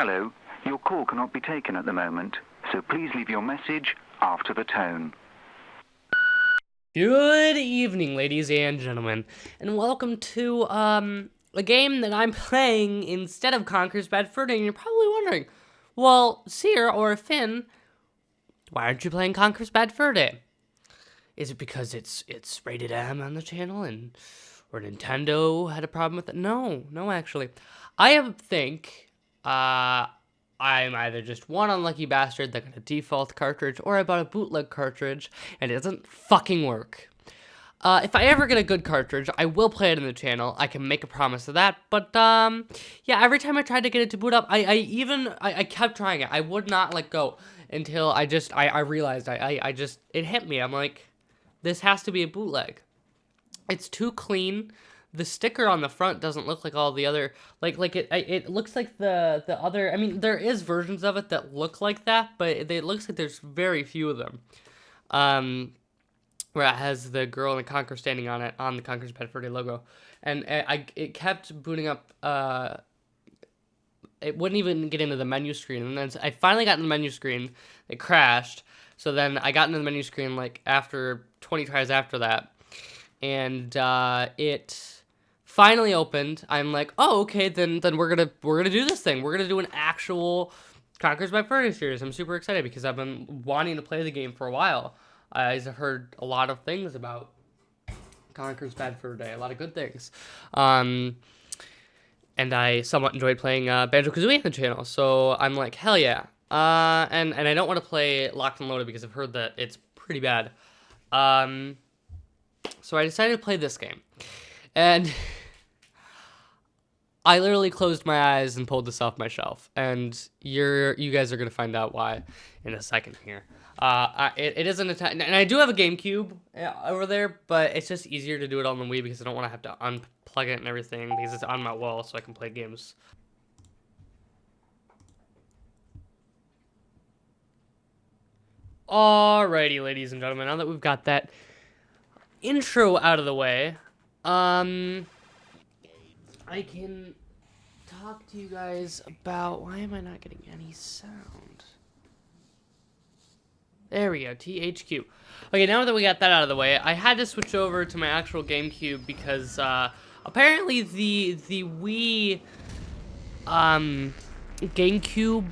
Hello, your call cannot be taken at the moment, so please leave your message after the tone. Good evening, ladies and gentlemen, and welcome to, a game that I'm playing instead of Conker's Bad Fur Day, and you're probably wondering, well, Seer or Finn, why aren't you playing Conker's Bad Fur Day? Is it because it's rated M on the channel, or Nintendo had a problem with it? No, actually. I think, I'm either just one unlucky bastard that got a default cartridge, or I bought a bootleg cartridge, and it doesn't fucking work. If I ever get a good cartridge, I will play it in the channel. I can make a promise of that. But, yeah, every time I tried to get it to boot up, I kept trying it. I would not let go until I realized, it hit me. I'm like, this has to be a bootleg. It's too clean. The sticker on the front doesn't look like all the other, it looks like the other, I mean, there is versions of it that look like that, but it looks like there's very few of them. Where it has the girl and the Conker standing on it, on the Conker's Bad Fur Day logo. And it kept booting up, it wouldn't even get into the menu screen. And then I finally got in the menu screen, it crashed. So then I got into the menu screen, like, after 20 tries after that. And, it finally opened. I'm like, oh, okay, then we're gonna do this thing. We're gonna do an actual Conker's Bad Fur Day series. I'm super excited because I've been wanting to play the game for a while. I've heard a lot of things about Conker's Bad Fur Day, a lot of good things. And I somewhat enjoyed playing Banjo-Kazooie on the channel, so I'm like, hell yeah. And I don't want to play Locked and Loaded because I've heard that it's pretty bad. So I decided to play this game. And I literally closed my eyes and pulled this off my shelf. And you guys are going to find out why in a second here. It isn't and I do have a GameCube over there, but it's just easier to do it on the Wii because I don't want to have to unplug it and everything because it's on my wall so I can play games. Alrighty, ladies and gentlemen, now that we've got that intro out of the way, I can talk to you guys about, why am I not getting any sound? There we go, THQ. Okay, now that we got that out of the way, I had to switch over to my actual GameCube because, apparently the Wii, GameCube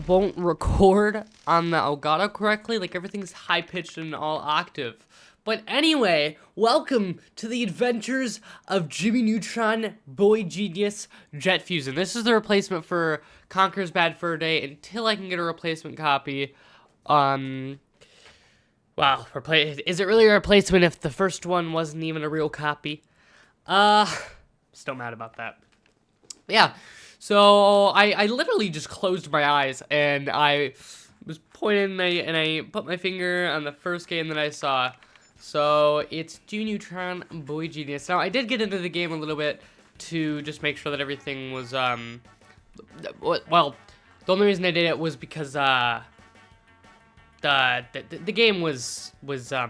won't record on the Elgato correctly. Like, everything's high-pitched and all octave. But anyway, welcome to the adventures of Jimmy Neutron, Boy Genius, Jet Fusion. This is the replacement for Conker's Bad Fur Day until I can get a replacement copy. Wow, is it really a replacement if the first one wasn't even a real copy? Still mad about that. Yeah, so I literally just closed my eyes and I was pointing and I put my finger on the first game that I saw. So it's Jimmy Neutron, Boy Genius. Now I did get into the game a little bit to just make sure that everything was, well, the only reason I did it was because, the game was the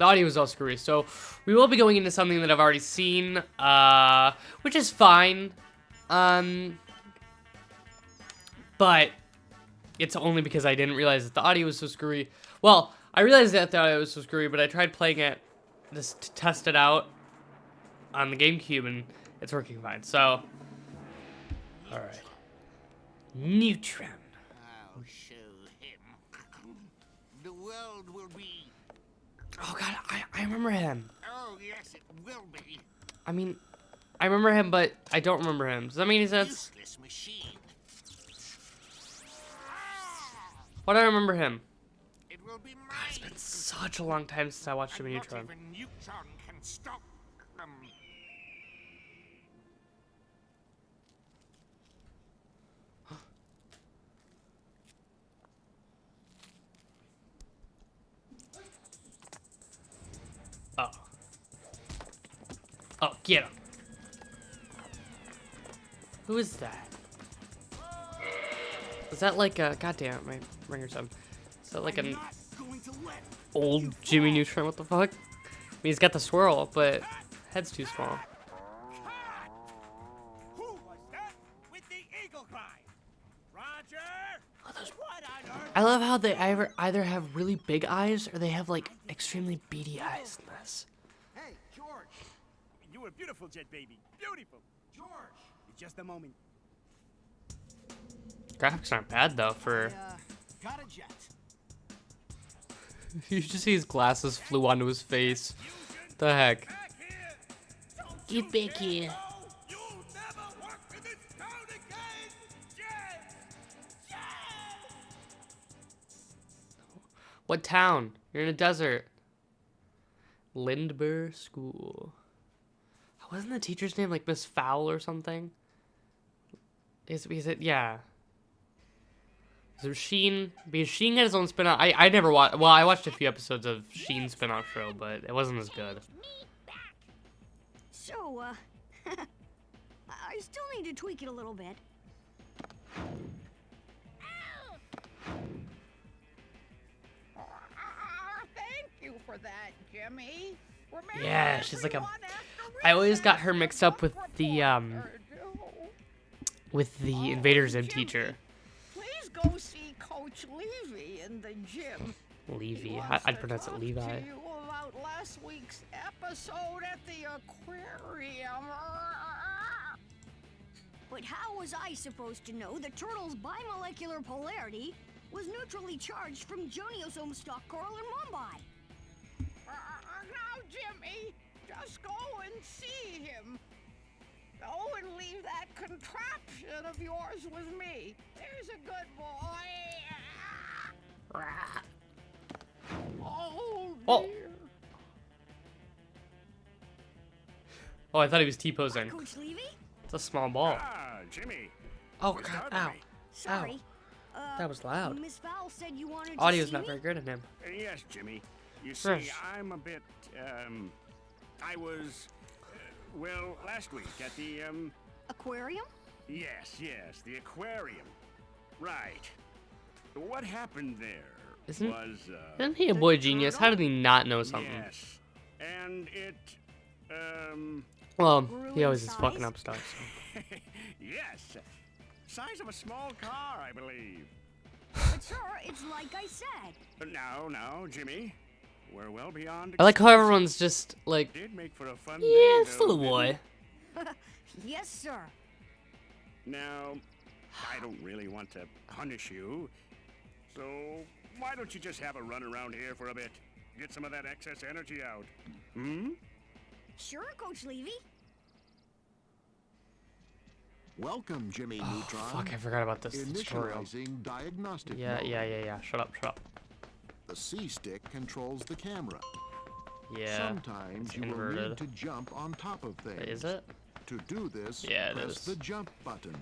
audio was all screwy, so we will be going into something that I've already seen, which is fine, but it's only because I didn't realize that the audio was so screwy. Well, I realized that the audio was so screwy, but I tried playing it just to test it out on the GameCube, and it's working fine, so, alright. Neutron. I'll show him. The world will be... Oh god, I remember him. Oh, yes, it will be. I mean, I remember him, but I don't remember him. Does that make any sense? Useless machine. Why do I remember him? It will be mine. God, it's been such a long time since I watched Jimmy Neutron. Not even Neutron can stop them. Oh. Oh, get him. Who is that? Is that like a... Goddamn, my ringer's up. Is that like an old Jimmy Neutron? What the fuck? I mean, he's got the swirl, but head's too small. Who was that with the eagle cry? I love how they either have really big eyes or they have like extremely beady eyes in this. Hey, George! You were beautiful, Jet Baby. Beautiful. George! Just a moment. Graphics aren't bad though for. Got a jet. You just see his glasses flew onto his face. The heck? Get back here. You'll never work in this town again, Jet! Jet! What town? You're in a desert. Lindbergh School. Wasn't the teacher's name like Miss Fowl or something? Is it? Yeah. Is it Sheen? Because Sheen had his own spin-off. I never watched. Well, I watched a few episodes of Sheen's spin-off show, but it wasn't as good. So, I still need to tweak it a little bit. Thank you for that, Jimmy. Remember Yeah, she's like a. everyone after I always got recess her mixed up with the Oh, Invader Zim Jimmy, teacher. Please go see Coach Levy in the gym. Levy. He wants I'd to pronounce it talk Levi. to you about last week's episode at the aquarium. But how was I supposed to know the turtle's bimolecular polarity was neutrally charged from Joniosome stock coral in Mumbai? Now, Jimmy, just go and see him. Go and leave that contraption of yours with me. There's a good boy. Oh, Oh. dear. Oh, I thought he was T-posing. Coach Levy? It's a small ball. Ah, Jimmy. Oh What's god! up, Ow! Jimmy? Sorry. That was loud. Miss Fowl said you wanted to Audio's see not me? very good in him. Yes, Jimmy. You see, Fresh. I'm a bit, I was, well, last week at the, Aquarium? yes, the aquarium. Right. What happened there Isn't was, he a boy genius? How did he not know something? yes. And it, Well, Grew he in always is fucking size? up stuff. So. yes. Size of a small car, I believe. But sir, it's like I said. But now, Jimmy, we're well beyond. I like how everyone's just like, Did make for a fun yeah, day, it's still a though, boy. Yes, sir. Now, I don't really want to punish you, so why don't you just have a run around here for a bit? Get some of that excess energy out. Hmm? Sure, Coach Levy. Welcome, Jimmy Neutron. Fuck, I forgot about this tutorial. Initializing diagnostic Yeah, mode. yeah. Shut up. The C-stick controls the camera. Yeah. Sometimes it's you will inverted. need to jump on top of things. Is it? To do this, Yeah, it press is. the jump button.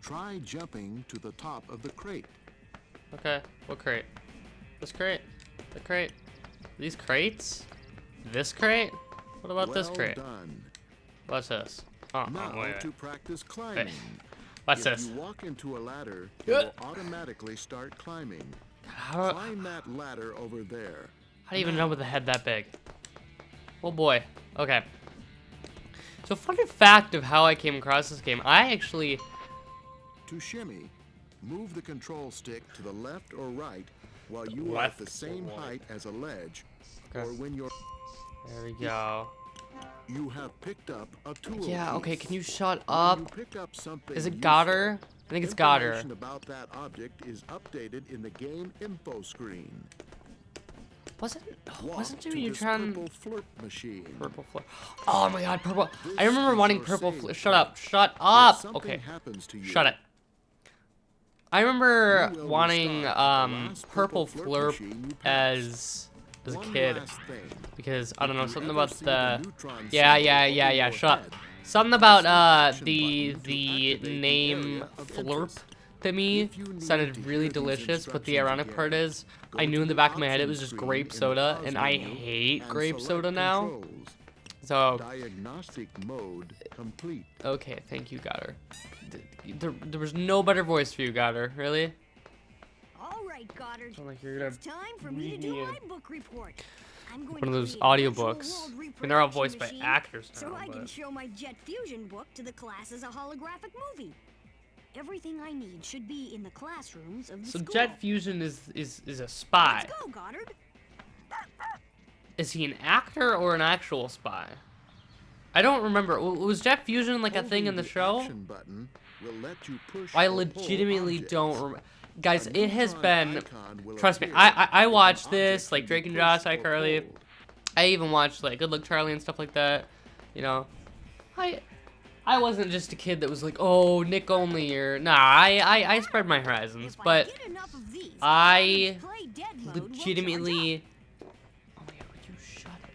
Try jumping to the top of the crate. Okay. What crate? This crate? The crate? These crates? This crate? What about this Well crate? done. What's this? Oh, Now wait. to practice climbing. What's if this? you walk into a ladder, it Yeah. will automatically start climbing. How Climb that ladder over there. do you even know with a head that big? Oh boy. Okay. So funny fact of how I came across this game, I actually... To shimmy, move the control stick to the left or right while you are Left at the same or right. height as a ledge, Okay. or when There we go. you have picked up a tool. Yeah, okay, piece. can you shut When up? you pick up something Is it useful, Goddard? I think it's Goddard. information about that object is updated in the game info screen. Wasn't Walk to Jimmy this Neutron purple flirt machine. purple flare? Oh my god, purple. This I remember is wanting your purple save flare. point. Shut up. Shut If up. something Okay. happens to you, Shut it. I remember You will wanting restart at the last purple purple flurp flirt machine you passed. as a One kid last thing. because I don't know If you something ever about see the neutron yeah symbol over yeah your shut head, something about action the button to activate the name area of flurp interest. to me If you need sounded to really hear these delicious, but the instructions ironic again, part is go I knew to in the back of my head it options was just screen grape in the soda, pause and I menu hate and grape select soda now. controls. So Diagnostic mode complete. okay, thank you, Goddard. There was no better voice for you, Goddard. Really? All right, Goddard. Sound like you're gonna It's time for me to read do me my book report. I'm going one of to those create a virtual audiobooks. world I mean, they're all reproduction voiced by machine actors So now, I can but show my Jet Fusion book to the class as a holographic movie. everything I need should be in the classrooms of the So school. Jet Fusion is a spy. Let's go, Goddard. Is he an actor or an actual spy? I don't remember. Was Jet Fusion like a thing in the Holding show? action button will let you push I or pull legitimately objects. don't remember. Guys, A it has Neutron been. icon will Trust me, appear I when watched an this, object like can Drake be and Josh, pushed or iCarly. pulled. I even watched like Good Luck Charlie and stuff like that. You know, I wasn't just a kid that was like, oh, Nick only, or nah. I spread my horizons, If I but get enough of these, I play dead mode will charge legitimately. Oh my god, would you shut it?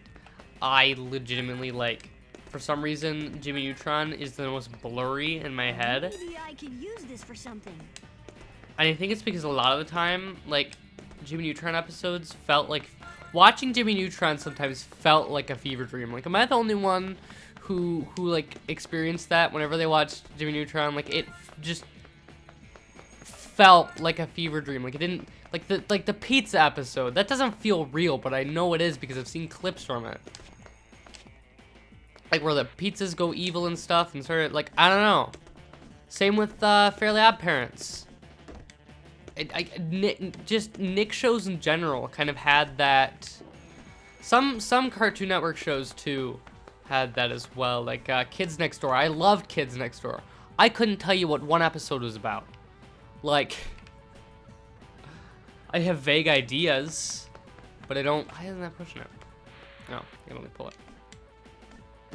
I legitimately like. For some reason, Jimmy Neutron is the most blurry in my up. head. Maybe I could use this for something. And I think it's because a lot of the time, like, Jimmy Neutron episodes felt like... Watching Jimmy Neutron sometimes felt like a fever dream. Like, am I the only one who like, experienced that whenever they watched Jimmy Neutron? Like, it just felt like a fever dream. Like, it didn't... Like the pizza episode, that doesn't feel real, but I know it is because I've seen clips from it. Like, where the pizzas go evil and stuff, and sort of, like, I don't know. Same with Fairly Odd Parents. Nick shows in general kind of had that. Some Cartoon Network shows too had that as well. Like Kids Next Door. I loved Kids Next Door. I couldn't tell you what one episode was about. Like, I have vague ideas, but I don't. Why isn't that pushing it? No, I can only pull it.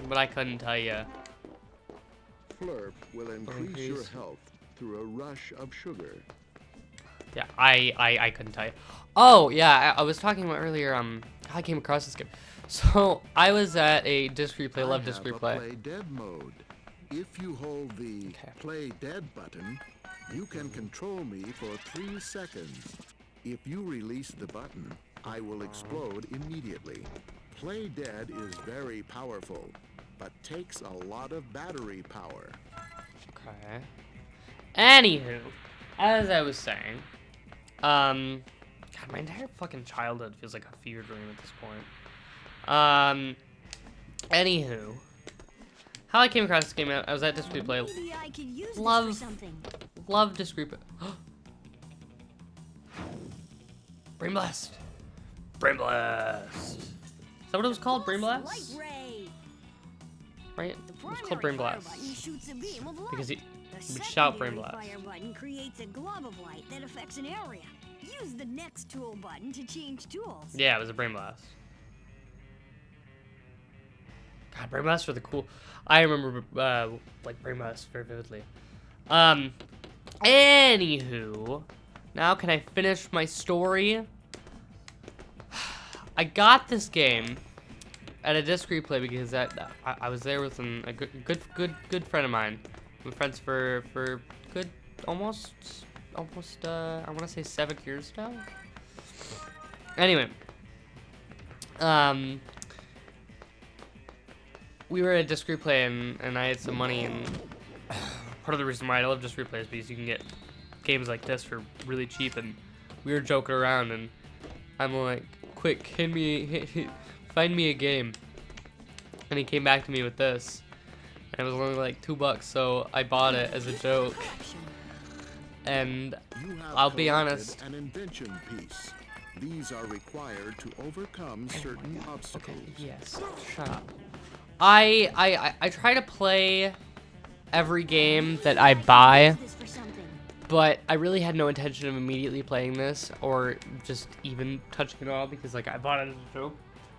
But I couldn't tell you. Flurp will increase your health through a rush of sugar. Yeah, I couldn't tell you. Oh, yeah, I was talking about earlier, how I came across this game. So, I was at a disc replay, love disc replay. Play dead mode. If you hold the play dead button, you can control me for 3 seconds. If you release the button, I will explode immediately. Play dead is very powerful, but takes a lot of battery power. Okay. Anywho, as I was saying, God, my entire fucking childhood feels like a fever dream at this point. Anywho, how I came across this game, I was at Disc Replay. Maybe I could use this for something. Love Disc Replay. Brain Blast. Brain Blast. Is that what it was called? Brain Light Blast? ray. Right? The It was primary called Brain fire Blast. button shoots a beam of light. Because he The would shout Brain secondary Blast. fire button creates a glob of light that affects an area. Use the next tool button to change tools. Yeah, it was a Brain Blast. God, Brain Blasts were the cool. I remember like Brain Blasts very vividly. Anywho, now can I finish my story? I got this game at a disc replay because I was there with a good friend of mine. We've been friends for good almost I want to say 7 years now. Anyway, we were at a disc replay and I had some money, and part of the reason why I love disc replay is because you can get games like this for really cheap, and we were joking around and I'm like, quick, find me a game. And he came back to me with this. And it was only like $2, so I bought it as a joke. And You have I'll be collected honest. An invention piece. These are required to overcome certain obstacles. Yes, shut up. I try to play every game that I buy, Use this for something. but I really had no intention of immediately playing this or just even touching it all because like I bought it as a joke.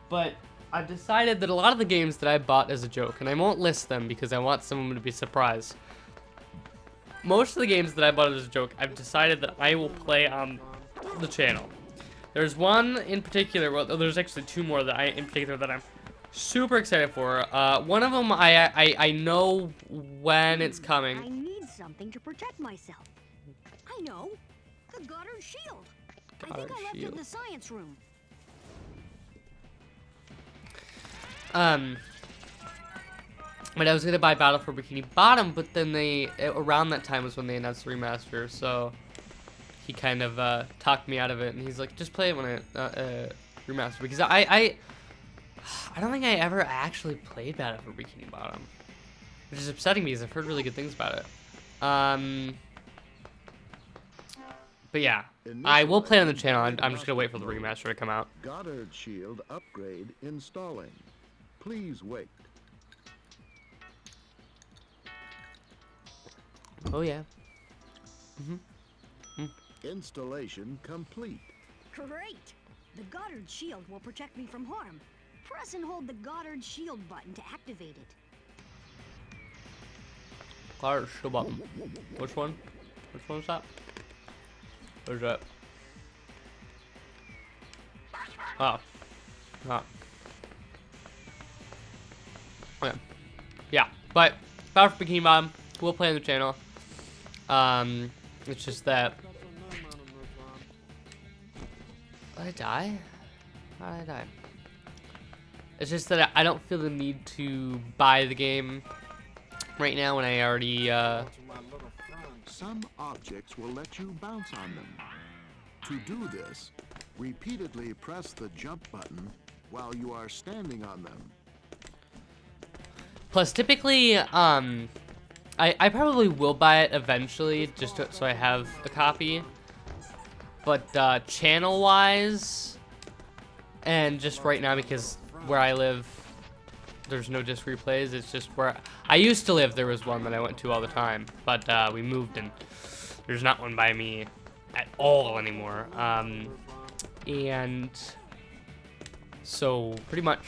But I've decided that a lot of the games that I bought as a joke, and I won't list them because I want someone to be surprised. Most of the games that I bought as a joke, I've decided that I will play on the channel. There's one in particular, well, there's actually 2 more that in particular that I'm super excited for. One of them I know when it's I coming. need something to protect myself. I know. The Goddard shield. I think Goddard I left it shield. in the science room. But I was gonna buy Battle for Bikini Bottom, but then around that time was when they announced the remaster, so he kind of talked me out of it, and he's like, just play it when it remaster, because I don't think I ever actually played Battle for Bikini Bottom, which is upsetting me because I've heard really good things about it. But yeah, I will play on the channel. I'm just gonna wait for the remaster to come out. Goddard shield upgrade installing. Please wait. Oh yeah. Installation complete. Great! The Goddard shield will protect me from harm. Press and hold the Goddard shield button to activate it. Goddard shield button. Which one? Which one's that? Where's that? Oh. Oh. Okay. Yeah, but Power for Bikini Bottom will play on the channel. It's just that. Did I die? How did I die? It's just that I don't feel the need to buy the game right now when I already, Some objects will let you bounce on them. To do this, repeatedly press the jump button while you are standing on them. Plus, typically, I probably will buy it eventually, just so I have a copy. But channel-wise, and just right now because where I live, there's no disc replays. It's just where I used to live. There was one that I went to all the time, but we moved and there's not one by me at all anymore. And so pretty much,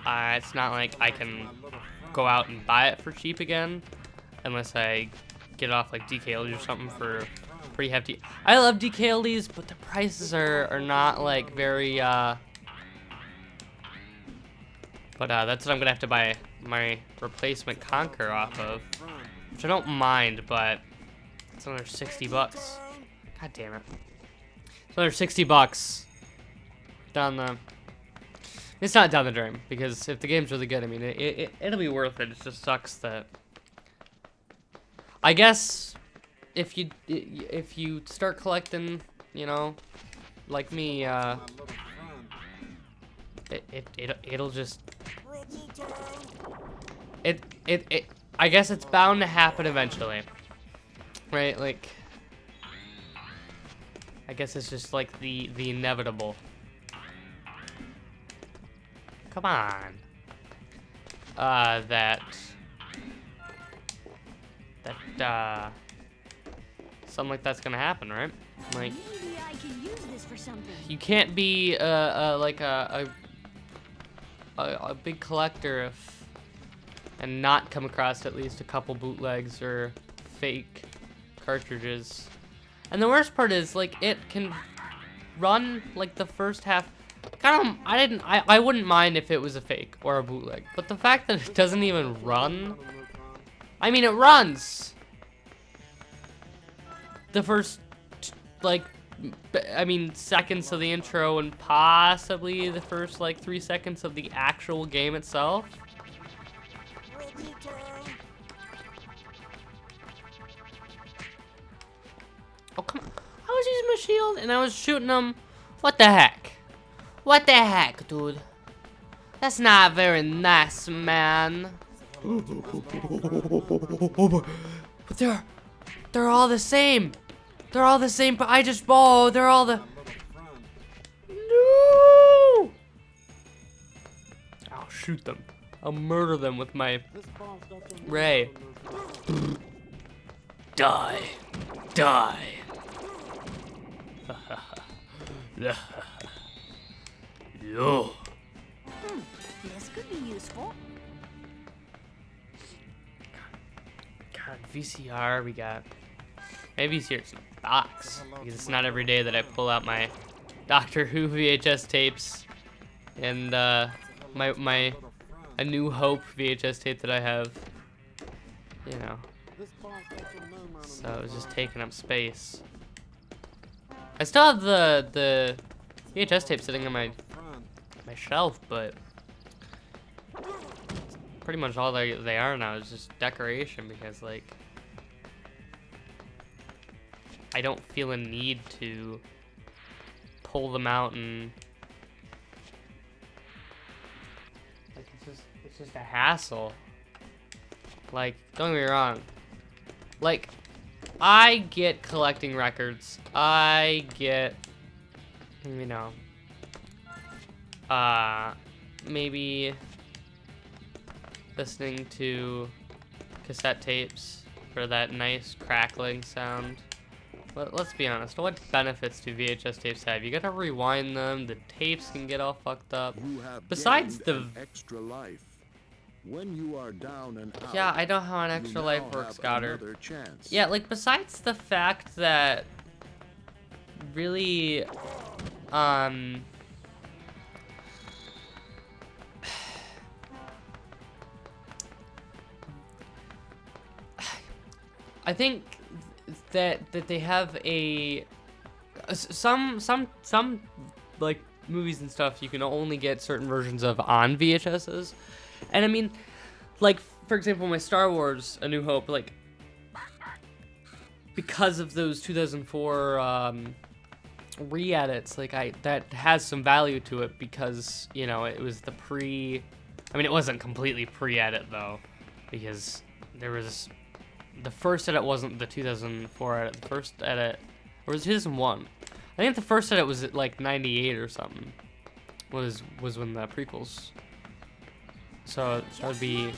it's not like I can go out and buy it for cheap again, unless I get it off like DKLD or something for pretty hefty. I love DKLDs, but the prices are not like very. But that's what I'm gonna have to buy my replacement Conquer off of, which I don't mind, but it's another 60 bucks. God damn it! It's another 60 bucks down the. It's not down the drain, because if the game's really good, I mean, it'll be worth it. It just sucks that. I guess if you start collecting, you know, like me, it'll just. I guess it's bound to happen eventually, right? Like, I guess it's just like the inevitable. Come on. Something like that's gonna happen, right? Like, Maybe I could use this for something. you can't be like a big collector and not come across at least a couple bootlegs or fake cartridges. And the worst part is, like, it can run like the first half. I wouldn't mind if it was a fake or a bootleg, but the fact that it doesn't even run. I mean, it runs the first, like, I mean, seconds of the intro and possibly the first, like, 3 seconds of the actual game itself. Oh, come on. I was using my shield and I was shooting them. What the heck? What the heck, dude? That's not very nice, man. But they're all the same. They're all the same, but they're all the... No! I'll shoot them. I'll murder them with my ray. Die. Die. Yo. This could be useful. God, VCR, we got... Maybe VCR's in a box, because it's not every day that I pull out my Doctor Who VHS tapes and my A New Hope VHS tape that I have, you know. So it was just taking up space. I still have the VHS tape sitting on my shelf, but pretty much all they are now is just decoration, because, like, I don't feel a need to pull them out and, like, it's just a hassle. Like, don't get me wrong. Like, I get collecting records. I get, you know, maybe listening to cassette tapes for that nice crackling sound. But let's be honest, what benefits do VHS tapes have? You gotta rewind them, the tapes can get all fucked up. You have Besides gained the... an extra life. When you are down and out, Yeah, I know how an extra you life now works, have Goddard. another chance. Yeah, like, besides the fact that really, I think that they have a some like movies and stuff you can only get certain versions of on VHSs, and I mean, like for example, my Star Wars A New Hope, like because of those 2004 re-edits, like that has some value to it because you know it was the I mean it wasn't completely pre-edit though, because there was the first edit wasn't the 2004 edit. The first edit, or was it 2001? I think the first edit was at like 98 or something. Was when the prequels. So that would be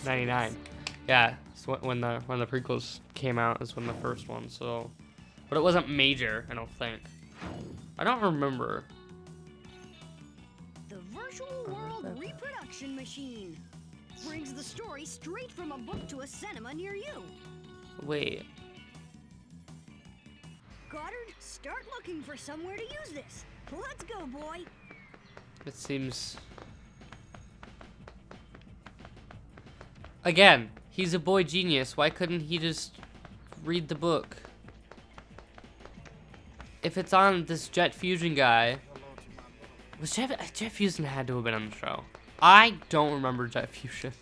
99. Yeah, so when the prequels came out is when the first one. So, but it wasn't major, I don't think. I don't remember. The Virtual World Reproduction Machine brings the story straight from a book to a cinema near you. Wait. Goddard, start looking for somewhere to use this. Let's go, boy. It seems... Again, he's a boy genius. Why couldn't he just read the book? If it's on this Jet Fusion guy... Was Jet Fusion had to have been on the show. I don't remember Jet Fusion.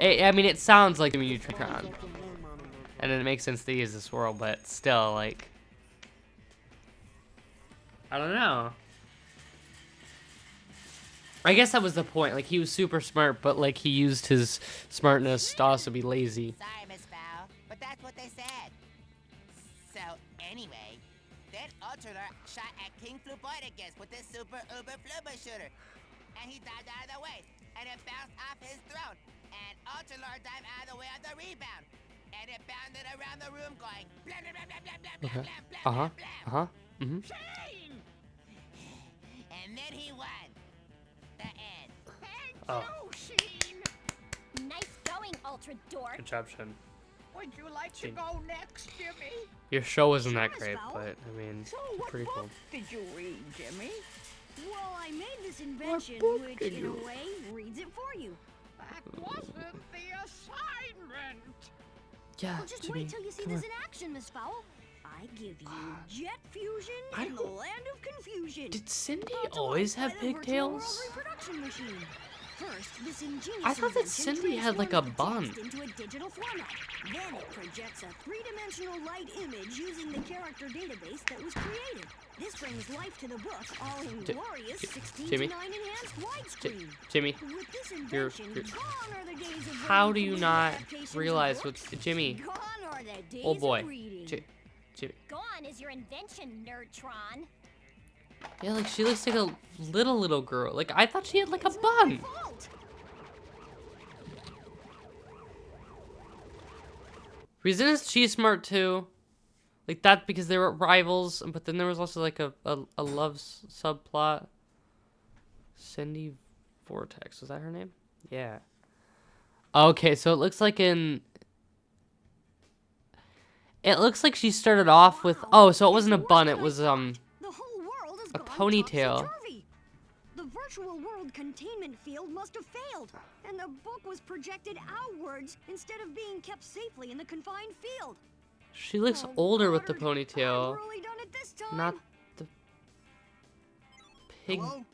I mean, it sounds like Neutron. And it makes sense that he is this world, but still, like... I don't know. I guess that was the point. Like, he was super smart, but, like, he used his smartness to also be lazy. Sorry, Miss Fowl, but that's what they said. So, anyway, that Ultraler shot at King Fluboidicus with his super uber flubber shooter. And he dived out of the way, and it bounced off his throne. And Ultraler dived out of the way of the rebound. And it bounded around the room going blah, blah, blah, blah, blah, blah, blah, blah, blah, blah. Mm-hmm. Shane! And then he won. The end. Thank Oh. you, Sheen. Nice going, Ultra Dork. Good job, Shin. Would you like to Sheen. go next, Jimmy? Your show wasn't that Sure, great, Fowl. but, I mean, So, what pretty book cool. did you read, Jimmy? Well, I made this invention, book which did in you- a way reads it for you. That wasn't the assignment. Yeah, Well, just Jimmy, wait till you see come this on. in action, Miss Fowl. I give you Jet Fusion I in the don't- land of confusion. Did Cindy Brought to always life have by the Virtual pigtails? World Reproduction Machine. First, this ingenious I thought that invention Cindy had, like, a transforms the bun. text into a digital format. Then it projects a three-dimensional light image using the character database that was created. This brings life to the book, all in glorious 16:9 Jimmy? enhanced widescreen. Jimmy, With this you're- invention, gone are the days of how writing do you complete not adaptations of realize books. what... Jimmy, Gone are the days oh boy. of reading. Jimmy. Gone is your invention, Neutron. Yeah, like, she looks like a little girl. Like, I thought she had, like, a It's not my bun. fault. Isn't she smart, too? Like, that because they were rivals, but then there was also, like, a love subplot. Cindy Vortex, was that her name? Yeah. Okay, so it looks like It looks like she started off with... Oh, so it wasn't a bun, it was, The whole world has a gone ponytail. topsy-turvy. The virtual world containment field must have failed, and the book was projected outwards instead of being kept safely in the confined field. She looks Oh, older with the Goddard, ponytail. I've really done it this time. Not the pig. Hello?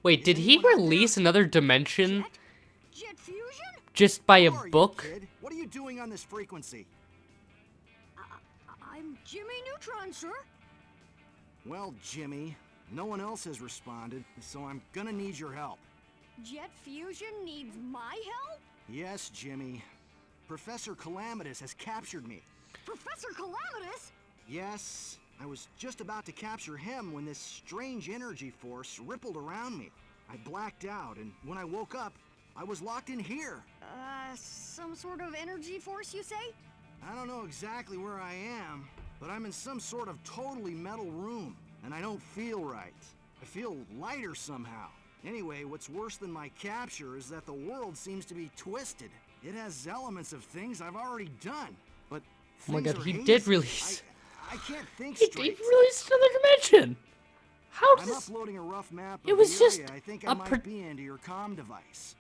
Wait, did he release another dimension Jet Fusion? just by a Who are you, book? kid? What are you doing on this frequency? I'm Jimmy Neutron, sir. Well, Jimmy, no one else has responded, so I'm gonna need your help. Jet Fusion needs my help? Yes, Jimmy. Professor Calamitous has captured me. Professor Calamitous? Yes, I was just about to capture him when this strange energy force rippled around me. I blacked out, and when I woke up, I was locked in here. Some sort of energy force, you say? I don't know exactly where I am, but I'm in some sort of totally metal room, and I don't feel right. I feel lighter somehow. Anyway, what's worse than my capture is that the world seems to be twisted. It has elements of things I've already done, but Oh my things god, are he hazy. did release. I can't think He straight. released another dimension. How I'm does? uploading a rough map of It was the just area I think a I might be into your comm device.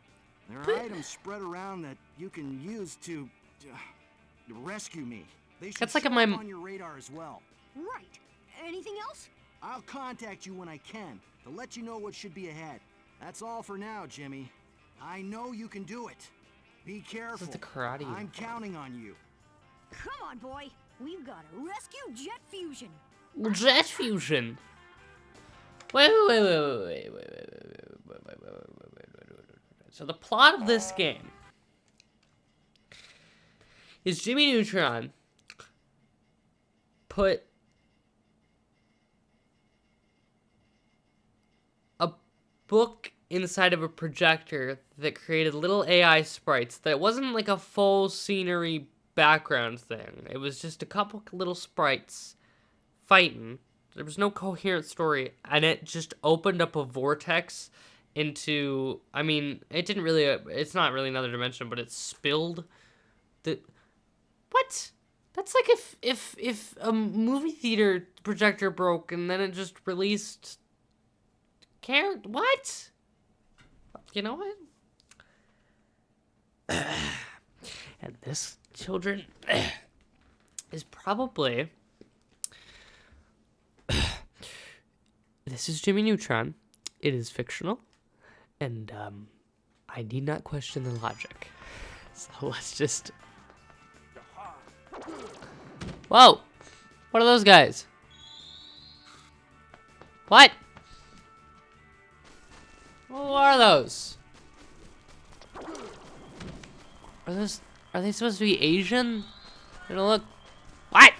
There are items spread around that you can use to rescue me. They should That's like show my up on your radar as well. Right. Anything else? I'll contact you when I can to let you know what should be ahead. That's all for now, Jimmy. I know you can do it. Be careful. the karate. I'm counting on you. Come on, boy. We've got to rescue Jet Fusion. Jet fusion. Wait. So the plot of this game is Jimmy Neutron put a book inside of a projector that created little AI sprites that wasn't like a full scenery background thing. It was just a couple little sprites fighting. There was no coherent story, and it just opened up a vortex into, I mean, it didn't really, it's not really another dimension, but it spilled the, what? That's like if a movie theater projector broke and then it just released what? You know what? And this, children, is probably, this is Jimmy Neutron. It is fictional, and I need not question the logic. So let's just... Whoa! What are those guys? What? Who are those? Are they supposed to be Asian? They don't look... What?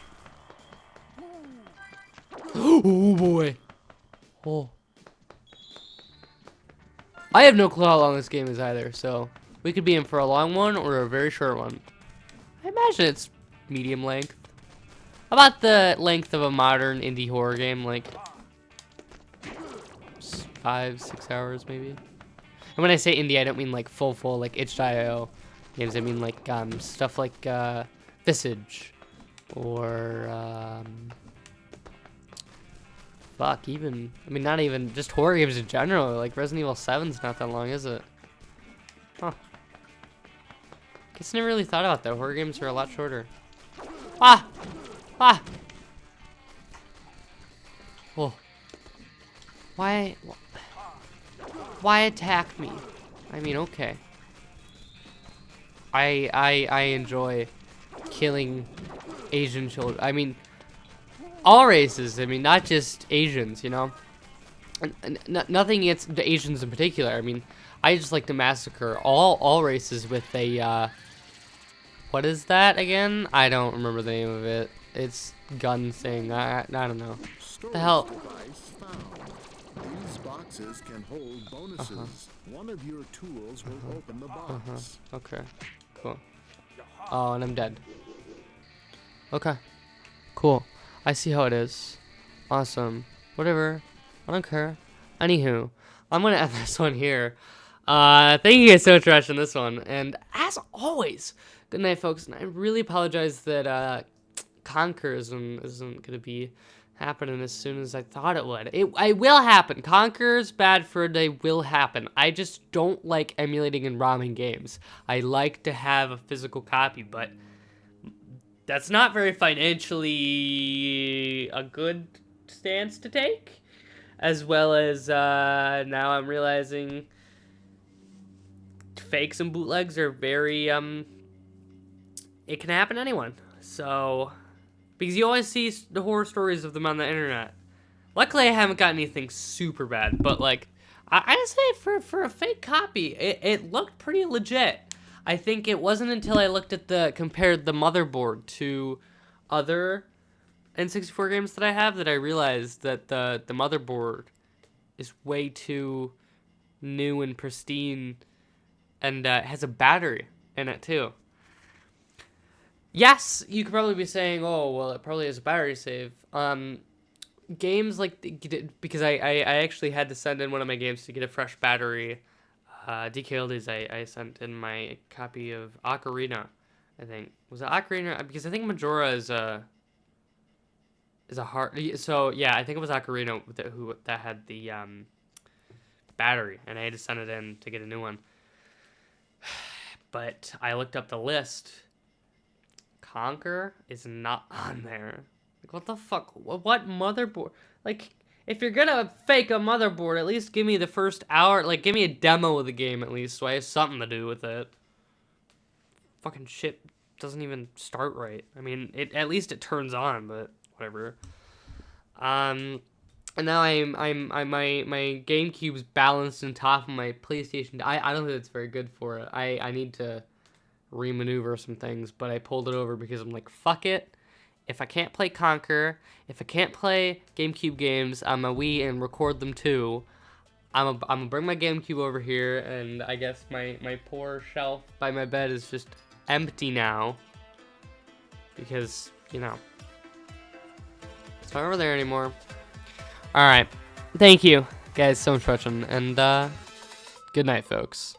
Oh boy. Oh. I have no clue how long this game is either, so we could be in for a long one or a very short one. I imagine it's medium length. About the length of a modern indie horror game, like 5-6 hours maybe. And when I say indie, I don't mean like full like itch.io games. I mean like stuff like Visage or fuck, even, I mean, not even, just horror games in general. Like Resident Evil 7's not that long, is it? Huh. Guess I never really thought about that. Horror games are a lot shorter. Ah! Ah! Oh. Why attack me? I mean, okay. I enjoy killing Asian children. I mean, all races. I mean, not just Asians, you know? And nothing against the Asians in particular. I mean, I just like to massacre all races with a, what is that again? I don't remember the name of it. It's gun thing. I don't know. The hell? These boxes can hold bonuses. One of your tools will open the box. Okay. Cool. Oh, and I'm dead. Okay. Cool. I see how it is. Awesome. Whatever. I don't care. Anywho, I'm gonna end this one here. Thank you guys so much for watching this one. And as always, good night, folks. And I really apologize that Conquer isn't gonna be happening as soon as I thought it would. It will happen. Conquer's Bad Fur Day will happen. I just don't like emulating and ROMing games. I like to have a physical copy, but that's not very financially a good stance to take. As well as now I'm realizing fakes and bootlegs are very it can happen to anyone. So, because you always see the horror stories of them on the internet. Luckily, I haven't got anything super bad, but like, I say for a fake copy, it looked pretty legit. I think it wasn't until I looked at compared the motherboard to other N64 games that I have that I realized that the motherboard is way too new and pristine, and has a battery in it too. Yes, you could probably be saying, oh, well, it probably has a battery save. Games like, because I actually had to send in one of my games to get a fresh battery. DK Oldies, I sent in my copy of Ocarina, I think. Was it Ocarina? Because I think Majora is a hard... So, yeah, I think it was Ocarina that had the battery, and I had to send it in to get a new one. But I looked up the list. Conquer is not on there. Like, what the fuck? What motherboard? Like, if you're gonna fake a motherboard, at least give me the first hour. Like, give me a demo of the game at least, so I have something to do with it. Fucking shit doesn't even start right. I mean, at least it turns on, but whatever. And now my GameCube's balanced on top of my PlayStation. I don't think it's very good for it. I need to remaneuver some things, but I pulled it over because I'm like, fuck it. If I can't play Conquer, if I can't play GameCube games on my Wii and record them too, I'm gonna bring my GameCube over here, and I guess my poor shelf by my bed is just empty now. Because, you know, it's not over there anymore. Alright. Thank you guys so much for watching, and good night, folks.